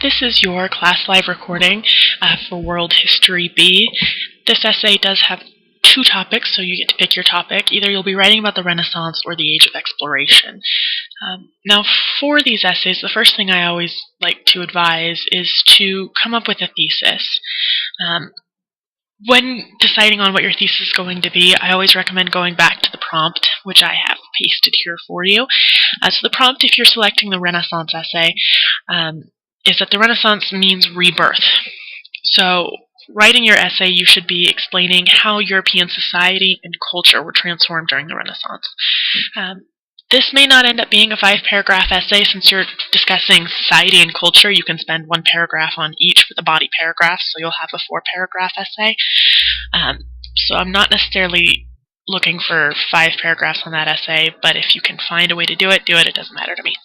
This is your class live recording for World History B. This essay does have two topics, so you get to pick your topic. Either you'll be writing about the Renaissance or the Age of Exploration. Now, for these essays, the first thing I always like to advise is to come up with a thesis. When deciding on what your thesis is going to be, I always recommend going back to the prompt, which I have pasted here for you. So the prompt, if you're selecting the Renaissance essay, is that the Renaissance means rebirth. So, writing your essay, you should be explaining how European society and culture were transformed during the Renaissance. This may not end up being a 5-paragraph essay. Since you're discussing society and culture, you can spend 1 paragraph on each for the body paragraph, so you'll have a 4-paragraph essay. So I'm not necessarily looking for 5 paragraphs on that essay, but if you can find a way to do it, it doesn't matter to me.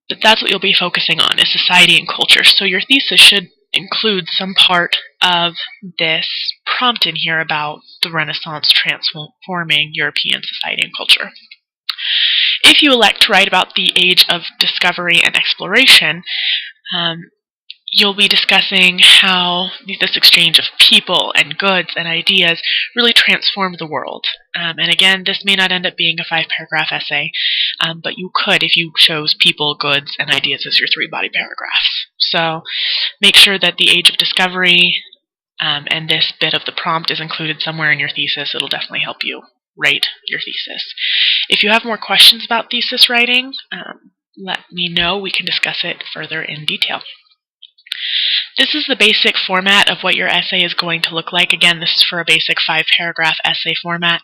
But that's what you'll be focusing on, is society and culture. So your thesis should include some part of this prompt in here about the Renaissance transforming European society and culture. If you elect to write about the Age of Discovery and Exploration, you'll be discussing how this exchange of people and goods and ideas really transformed the world. And again, this may not end up being a 5-paragraph essay, but you could if you chose people, goods, and ideas as your 3 body paragraphs. So make sure that the Age of Discovery and this bit of the prompt is included somewhere in your thesis. It'll definitely help you write your thesis. If you have more questions about thesis writing, let me know. We can discuss it further in detail. This is the basic format of what your essay is going to look like. Again, this is for a basic 5-paragraph essay format.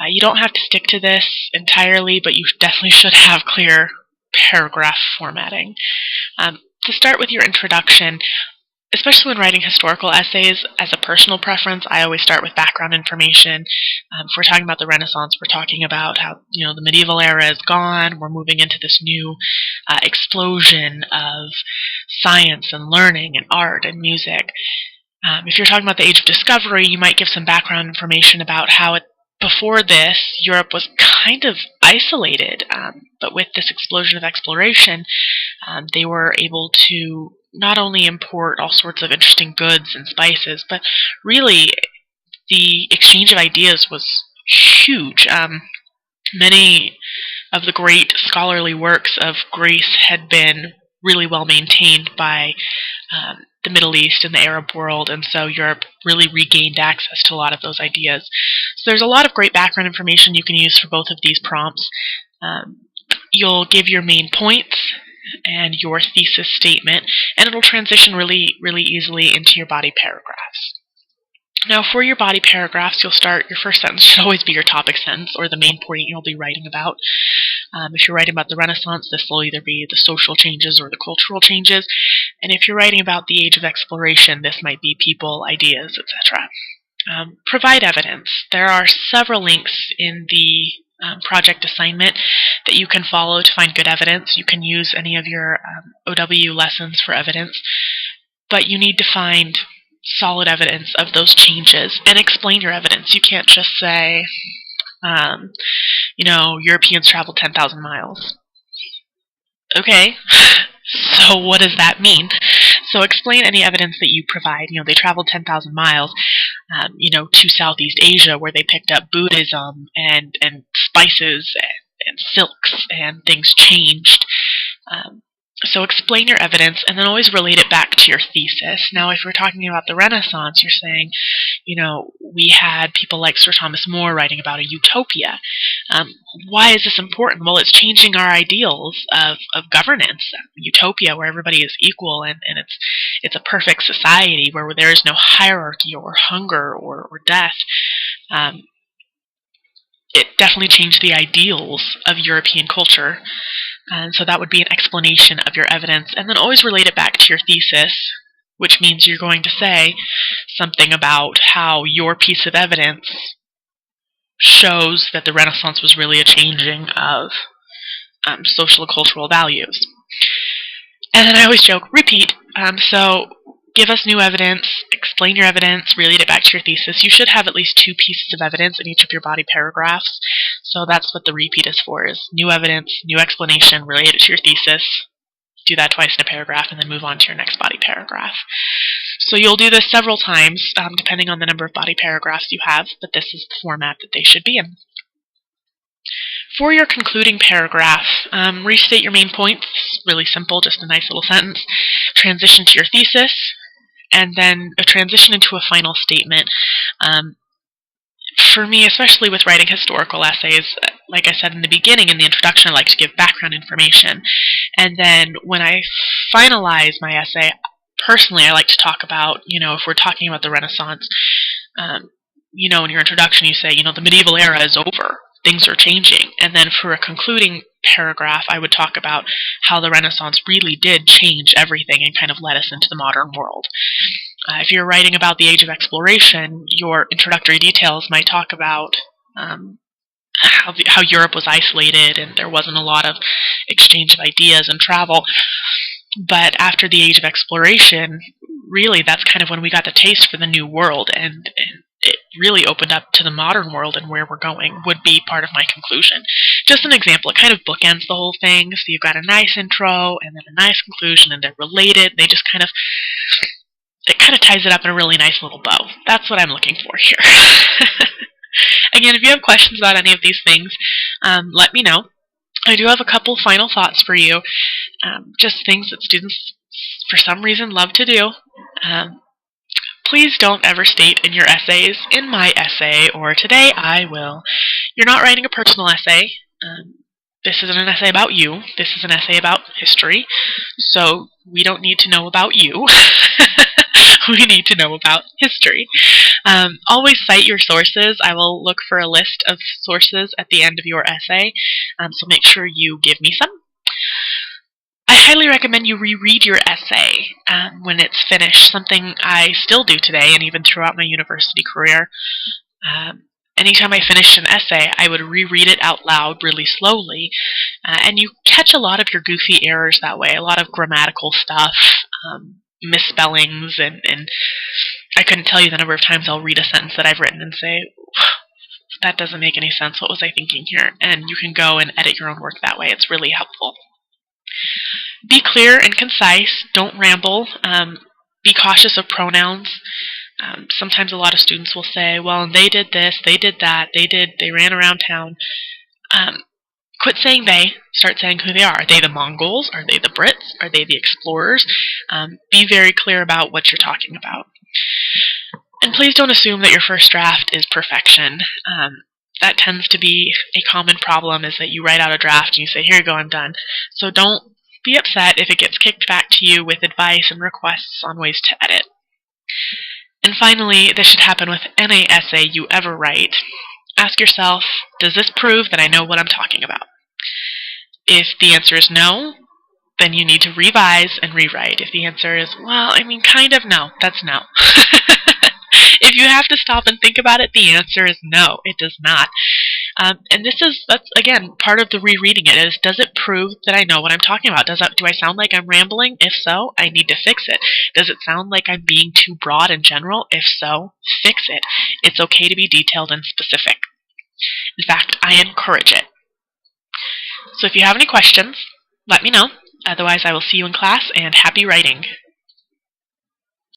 You don't have to stick to this entirely, but you definitely should have clear paragraph formatting. To start with your introduction, especially when writing historical essays, as a personal preference, I always start with background information. If we're talking about the Renaissance, we're talking about how the medieval era is gone. We're moving into this new explosion of science and learning and art and music. If you're talking about the Age of Discovery, you might give some background information about how before this, Europe was kind of isolated, but with this explosion of exploration, they were able to not only import all sorts of interesting goods and spices, but really the exchange of ideas was huge. Many of the great scholarly works of Greece had been really well maintained by the Middle East and the Arab world, and so Europe really regained access to a lot of those ideas. So there's a lot of great background information you can use for both of these prompts. You'll give your main points and your thesis statement, and it'll transition really easily into your body paragraphs. Now, for your body paragraphs, your first sentence should always be your topic sentence, or the main point you'll be writing about. If you're writing about the Renaissance, this will either be the social changes or the cultural changes. And if you're writing about the Age of Exploration, this might be people, ideas, etc. Provide evidence. There are several links in the project assignment that you can follow to find good evidence. You can use any of your OW lessons for evidence, but you need to find solid evidence of those changes and explain your evidence. You can't just say, Europeans traveled 10,000 miles. Okay, so what does that mean? So explain any evidence that you provide. They traveled 10,000 miles, to Southeast Asia, where they picked up Buddhism and spices and silks, and things changed. So explain your evidence, and then always relate it back to your thesis. Now, if we're talking about the Renaissance, you're saying, we had people like Sir Thomas More writing about a utopia. Why is this important? Well, it's changing our ideals of governance. Utopia, where everybody is equal, and it's a perfect society where there is no hierarchy or hunger or death. It definitely changed the ideals of European culture. And so that would be an explanation of your evidence. And then always relate it back to your thesis, which means you're going to say something about how your piece of evidence shows that the Renaissance was really a changing of social and cultural values. And then I always joke, repeat. So give us new evidence, explain your evidence, relate it back to your thesis. You should have at least 2 pieces of evidence in each of your body paragraphs. So that's what the repeat is for, is new evidence, new explanation, relate it to your thesis, do that twice in a paragraph, and then move on to your next body paragraph. So you'll do this several times, depending on the number of body paragraphs you have, but this is the format that they should be in. For your concluding paragraph, restate your main points. Really simple, just a nice little sentence. Transition to your thesis, and then a transition into a final statement. For me, especially with writing historical essays, like I said in the beginning, in the introduction, I like to give background information. And then when I finalize my essay, personally, I like to talk about, if we're talking about the Renaissance, in your introduction you say, the medieval era is over. Things are changing. And then for a concluding paragraph, I would talk about how the Renaissance really did change everything and kind of led us into the modern world. If you're writing about the Age of Exploration, your introductory details might talk about how Europe was isolated and there wasn't a lot of exchange of ideas and travel. But after the Age of Exploration, really that's kind of when we got the taste for the New World, and it really opened up to the modern world, and where we're going would be part of my conclusion. Just an example, it kind of bookends the whole thing, so you've got a nice intro and then a nice conclusion, and they're related. It kind of ties it up in a really nice little bow. That's what I'm looking for here. Again, if you have questions about any of these things, let me know. I do have a couple final thoughts for you, just things that students, for some reason, love to do. Please don't ever state in your essays, "in my essay," or "today I will." You're not writing a personal essay. This isn't an essay about you. This is an essay about history. So we don't need to know about you. We need to know about history. Always cite your sources. I will look for a list of sources at the end of your essay, so make sure you give me some. I highly recommend you reread your essay when it's finished, something I still do today and even throughout my university career. Anytime I finished an essay, I would reread it out loud really slowly, and you catch a lot of your goofy errors that way, a lot of grammatical stuff, misspellings, and I couldn't tell you the number of times I'll read a sentence that I've written and say, that doesn't make any sense, what was I thinking here? And you can go and edit your own work that way. It's really helpful. Be clear and concise. Don't ramble. Be cautious of pronouns. Sometimes a lot of students will say, well, they did this, they did that, they ran around town. Quit saying they. Start saying who they are. Are they the Mongols? Are they the Brits? Are they the explorers? Be very clear about what you're talking about. And please don't assume that your first draft is perfection. That tends to be a common problem, is that you write out a draft and you say, here you go, I'm done. So don't be upset if it gets kicked back to you with advice and requests on ways to edit. And finally, this should happen with any essay you ever write. Ask yourself, does this prove that I know what I'm talking about? If the answer is no, then you need to revise and rewrite. If the answer is, well, kind of no, that's no. If you have to stop and think about it, the answer is no, it does not. And that's again, part of the rereading it is, does it prove that I know what I'm talking about? Do I sound like I'm rambling? If so, I need to fix it. Does it sound like I'm being too broad and general? If so, fix it. It's okay to be detailed and specific. In fact, I encourage it. So if you have any questions, let me know. Otherwise, I will see you in class, and happy writing.